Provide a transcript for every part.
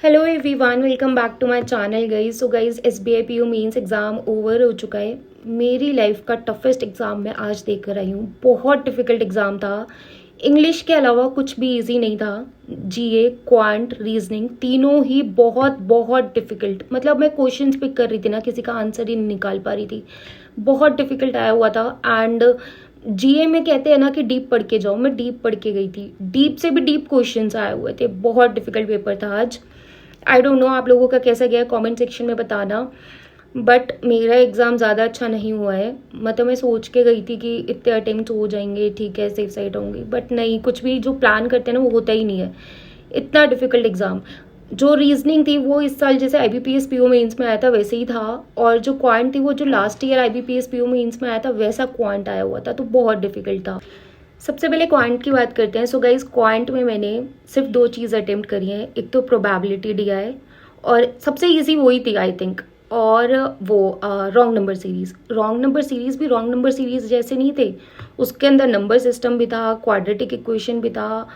Hello everyone, welcome back to my channel guys. So guys, SBI PO mains exam over हो चुका है। मेरी life का toughest exam मैं आज देख कर आई हूँ। बहुत डिफ़िकल्ट एग्ज़ाम था। इंग्लिश के अलावा कुछ भी इजी नहीं था। जीए, क्वांट, रीजनिंग तीनों ही बहुत बहुत डिफ़िकल्ट। मतलब मैं क्वेश्चंस पिक कर रही थी ना, किसी का आंसर ही नहीं निकाल पा रही थी। बहुत डिफ़िकल्ट आया हुआ था। एंड जीए में कहते हैं ना कि डीप पढ़ के जाओ, मैं डीप पढ़ के गई थी। डीप से भी डीप क्वेश्चंस आए हुए थे। बहुत डिफ़िकल्ट पेपर था आज। आई डोंट नो आप लोगों का कैसा गया, कमेंट सेक्शन में बताना। बट मेरा एग्ज़ाम ज़्यादा अच्छा नहीं हुआ है। मतलब मैं सोच के गई थी कि इतने अटेम्प्ट हो जाएंगे, ठीक है, सेफ साइड होंगी, बट नहीं, कुछ भी जो प्लान करते हैं ना वो होता ही नहीं है। इतना डिफिकल्ट एग्ज़ाम। जो रीजनिंग थी वो इस साल जैसे IBPS PO मेंस में आया था वैसे ही था। और जो क्वांट थी वो जो last year IBPS PO mains में आया था वैसा क्वांट आया हुआ था, तो बहुत डिफिकल्ट था। सबसे पहले क्वांट की बात करते हैं। सो गाइज, क्वांट में मैंने सिर्फ दो चीज़ अटेम्प्ट करी है। एक तो प्रोबेबिलिटी दिया है और सबसे इजी वही थी आई थिंक। और वो wrong number series. Wrong number series भी रॉन्ग नंबर सीरीज जैसे नहीं थे, उसके अंदर नंबर सिस्टम भी था, क्वाड्रेटिक इक्वेशन भी था,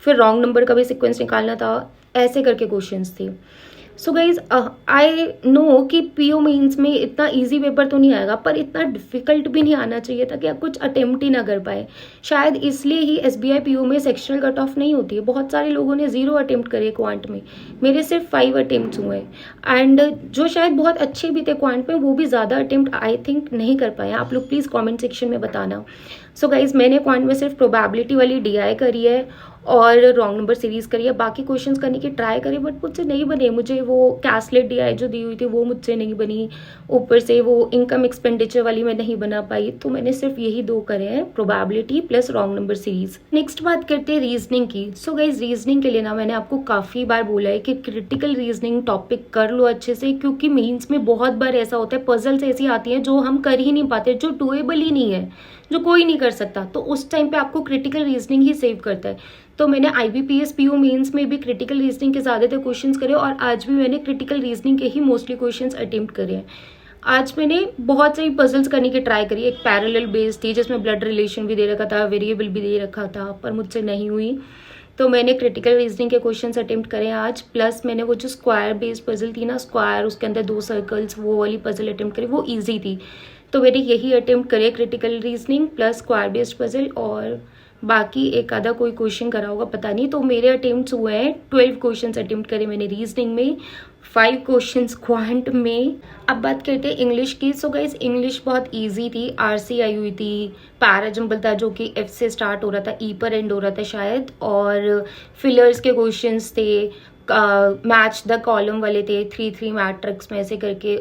फिर रॉन्ग नंबर का भी सीक्वेंस निकालना था। ऐसे करके क्वेश्चंस थे। सो गाइज, आई नो कि पीओ मेंस में इतना इजी पेपर तो नहीं आएगा, पर इतना डिफिकल्ट भी नहीं आना चाहिए था कि आप कुछ अटेम्प्ट ही ना कर पाए। शायद इसलिए ही एसबीआई पीओ में सेक्शनल कट ऑफ नहीं होती है। बहुत सारे लोगों ने 0 अटेम्प्ट करे क्वांट में। मेरे सिर्फ 5 अटेम्प्ट हुए। एंड जो शायद बहुत अच्छे भी थे क्वांट में, वो भी ज़्यादा अटेम्प्ट आई थिंक नहीं कर पाए। आप लोग प्लीज़ कॉमेंट सेक्शन में बताना। सो गाइज, मैंने क्वांट में सिर्फ प्रोबेबिलिटी वाली DI करी है और रॉन्ग नंबर सीरीज करी है। बाकी क्वेश्चंस करने की ट्राई करी बट मुझसे नहीं बने। मुझे वो कैसलेट DI जो दी हुई थी वो मुझसे नहीं बनी। ऊपर से वो इनकम एक्सपेंडिचर वाली मैं नहीं बना पाई। तो मैंने सिर्फ यही दो करे हैं, probability plus wrong number series. Next बात करते हैं रीजनिंग की। सो गाइज, रीजनिंग के लिए ना मैंने आपको काफ़ी बार बोला है कि क्रिटिकल रीजनिंग टॉपिक कर लो अच्छे से, क्योंकि मेंस में बहुत बार ऐसा होता है पजल्स ऐसी आती हैं जो हम कर ही नहीं पाते, जो डुएबल ही नहीं है, जो कोई नहीं कर सकता। तो उस टाइम पे आपको क्रिटिकल रीजनिंग ही सेव करता है। तो मैंने IBPS PO मेंस में भी क्रिटिकल रीजनिंग के ज़्यादातर क्वेश्चंस करे और आज भी मैंने क्रिटिकल रीजनिंग के ही मोस्टली क्वेश्चंस अटेम्प्ट करे हैं। आज मैंने बहुत सारी पजल्स करने की ट्राई करी। एक पैरेलल बेस थी जिसमें ब्लड रिलेशन भी दे रखा था, वेरिएबल भी दे रखा था, पर मुझसे नहीं हुई। तो मैंने क्रिटिकल रीजनिंग के क्वेश्चंस अटेम्प्ट करे आज। प्लस मैंने वो जो स्क्वायर बेस्ड पजल थी ना, स्क्वायर उसके अंदर 2 सर्कल्स, वो वाली पजल अटेम्प्ट करी, वो ईजी थी। तो मैंने यही अटेम्प्ट करे, critical reasoning plus square based puzzle, और बाकी एक आधा कोई क्वेश्चन करा होगा पता नहीं। तो मेरे अटेम्प्ट्स हुए हैं 12 क्वेश्चंस अटेम्प्ट करे मैंने रीजनिंग में, 5 क्वेश्चंस क्वांट में। अब बात करते हैं इंग्लिश की। सो गाइस, इंग्लिश बहुत इजी थी। RC आई हुई थी, पैराजम्बल था जो कि F से स्टार्ट हो रहा था, E पर एंड हो रहा था शायद, और फिलर्स के क्वेश्चंस थे, मैच द कॉलम वाले थे, 3-3 मैट्रिक्स में ऐसे करके,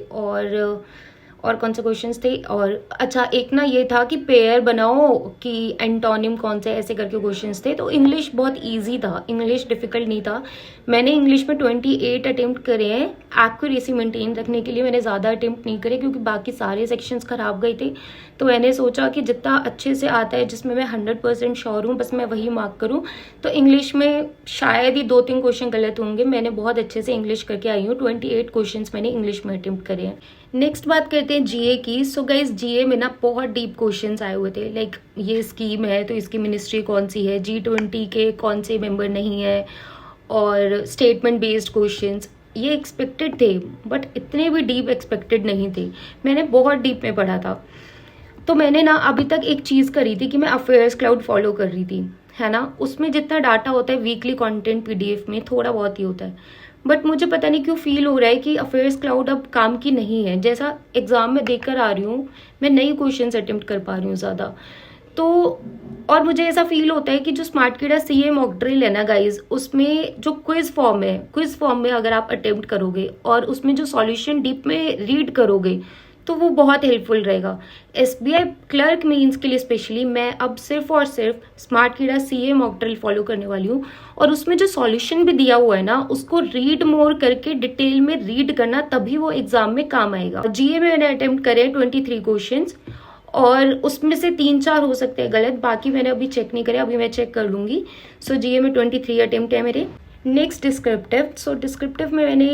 और कौन से क्वेश्चंस थे। और अच्छा, एक ना ये था कि पेयर बनाओ कि एंटोनिम कौन से, ऐसे करके क्वेश्चंस थे। तो इंग्लिश बहुत इजी था, इंग्लिश डिफिकल्ट नहीं था। मैंने इंग्लिश में 28 अटेम्प्ट करे हैं। एक्यूरेसी मेंटेन रखने के लिए मैंने ज़्यादा अटेम्प्ट नहीं करे, क्योंकि बाकी सारे सेक्शंस खराब गए थे। तो मैंने सोचा कि जितना अच्छे से आता है, जिसमें मैं 100% श्योर हूँ, बस मैं वही मार्क करूँ। तो इंग्लिश में शायद ही 2-3 क्वेश्चन गलत होंगे। मैंने बहुत अच्छे से इंग्लिश करके आई हूँ। 28 क्वेश्चन मैंने इंग्लिश में अटेम्प्ट करे हैं। नेक्स्ट बात करते हैं जीए की। सो गाइज, जीए में ना बहुत डीप क्वेश्चंस आए हुए थे। लाइक ये स्कीम है तो इसकी मिनिस्ट्री कौन सी है, G20 के कौन से मेंबर नहीं है, और स्टेटमेंट बेस्ड क्वेश्चंस। ये एक्सपेक्टेड थे बट इतने भी डीप एक्सपेक्टेड नहीं थे। मैंने बहुत डीप में पढ़ा था। तो मैंने ना अभी तक एक चीज़ करी थी कि मैं अफेयर्स क्लाउड फॉलो कर रही थी, है ना। उसमें जितना डाटा होता है वीकली कंटेंट PDF में थोड़ा बहुत ही होता है। बट मुझे पता नहीं क्यों फील हो रहा है कि अफेयर्स क्लाउड अब काम की नहीं है। जैसा एग्जाम में देख कर आ रही हूँ, मैं नई क्वेश्चंस अटेम्प्ट कर पा रही हूँ ज़्यादा। तो और मुझे ऐसा फील होता है कि जो स्मार्टकीड़ा CA मॉक ड्रिल है ना गाइज, उसमें जो क्विज फॉर्म है, क्विज फॉर्म में अगर आप अटेम्प्ट करोगे और उसमें जो सॉल्यूशन डीप में रीड करोगे, तो वो बहुत हेल्पफुल रहेगा। SBI क्लर्क मेंस के लिए स्पेशली मैं अब सिर्फ और सिर्फ स्मार्टकीड़ा CA मॉक ड्रिल फॉलो करने वाली हूँ। और उसमें जो सॉल्यूशन भी दिया हुआ है ना, उसको रीड मोर करके डिटेल में रीड करना, तभी वो एग्जाम में काम आएगा। GA में मैंने अटेम्प्ट करे 23 क्वेश्चंस, और उसमें से 3-4 हो सकते हैं गलत, बाकी मैंने अभी चेक नहीं करे, अभी मैं चेक कर लूंगी। सो GA में 23 अटेम्प्ट है मेरे। Next descriptive. सो डिस्क्रिप्टिव में मैंने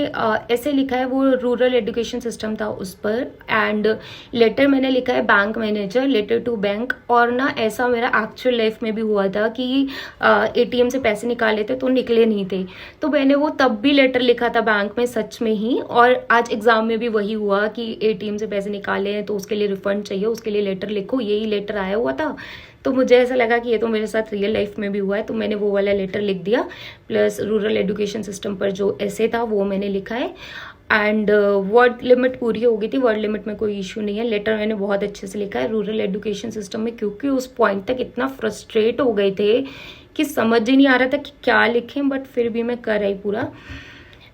ऐसे लिखा है, वो रूरल एजुकेशन सिस्टम था उस पर, एंड लेटर मैंने लिखा है bank manager, letter to bank. और ना ऐसा मेरा एक्चुअल लाइफ में भी हुआ था कि एटीएम से पैसे निकाले थे तो निकले नहीं थे, तो मैंने वो तब भी लेटर लिखा था बैंक में सच में ही। और आज एग्जाम में भी वही हुआ कि एटीएम से पैसे निकाले हैं तो उसके लिए रिफंड चाहिए, उसके लिए लेटर लिखो, यही लेटर आया हुआ था। तो मुझे ऐसा लगा कि ये तो मेरे साथ रियल लाइफ में भी हुआ है, तो मैंने वो वाला लेटर लिख दिया। प्लस रूरल एजुकेशन सिस्टम पर जो ऐसे था वो मैंने लिखा है। एंड वर्ड लिमिट पूरी हो गई थी, वर्ड लिमिट में कोई इशू नहीं है। लेटर मैंने बहुत अच्छे से लिखा है रूरल एजुकेशन सिस्टम में, क्योंकि उस पॉइंट तक इतना फ्रस्ट्रेट हो गए थे कि समझ ही नहीं आ रहा था कि क्या लिखें, बट फिर भी मैं कर आई पूरा।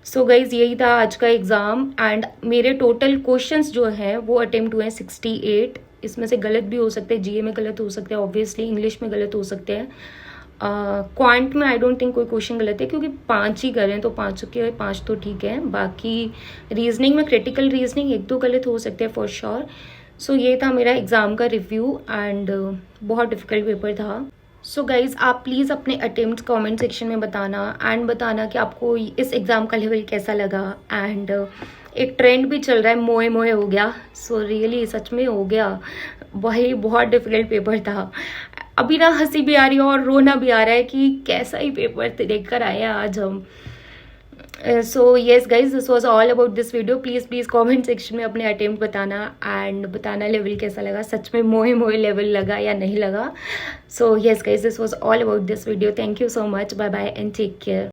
सो गाइज यही था आज का एग्ज़ाम। एंड मेरे टोटल क्वेश्चंस जो हैं वो अटेम्प्ट हुए हैं 68। इसमें से गलत भी हो सकते हैं, जीए में गलत हो सकते हैं, ऑब्वियसली इंग्लिश में गलत हो सकते हैं। क्वांट में आई डोंट थिंक कोई क्वेश्चन गलत है, क्योंकि 5 ही करें तो 5 के 5 तो ठीक है। बाकी रीजनिंग में, क्रिटिकल रीजनिंग 1-2 गलत हो सकते हैं फॉर श्योर। सो ये था मेरा एग्ज़ाम का रिव्यू, एंड बहुत डिफिकल्ट पेपर था। सो गाइज आप प्लीज़ अपने अटेम्प्ट कमेंट सेक्शन में बताना, एंड बताना कि आपको इस एग्ज़ाम का लेवल कैसा लगा। एंड एक ट्रेंड भी चल रहा है, मोए मोए हो गया। सो रियली सच में हो गया, वही बहुत डिफिकल्ट पेपर था। अभी ना हंसी भी आ रही है और रोना भी आ रहा है कि कैसा ही पेपर देखकर आए हैं आज हम। सो yes guys, this was all about this video. Please comment section में अपने अटेम्प्ट बताना, एंड बताना लेवल कैसा लगा, सच में मोए मोए लेवल लगा या नहीं लगा। So yes guys, this was all about this video. Thank you so much, bye bye and take care.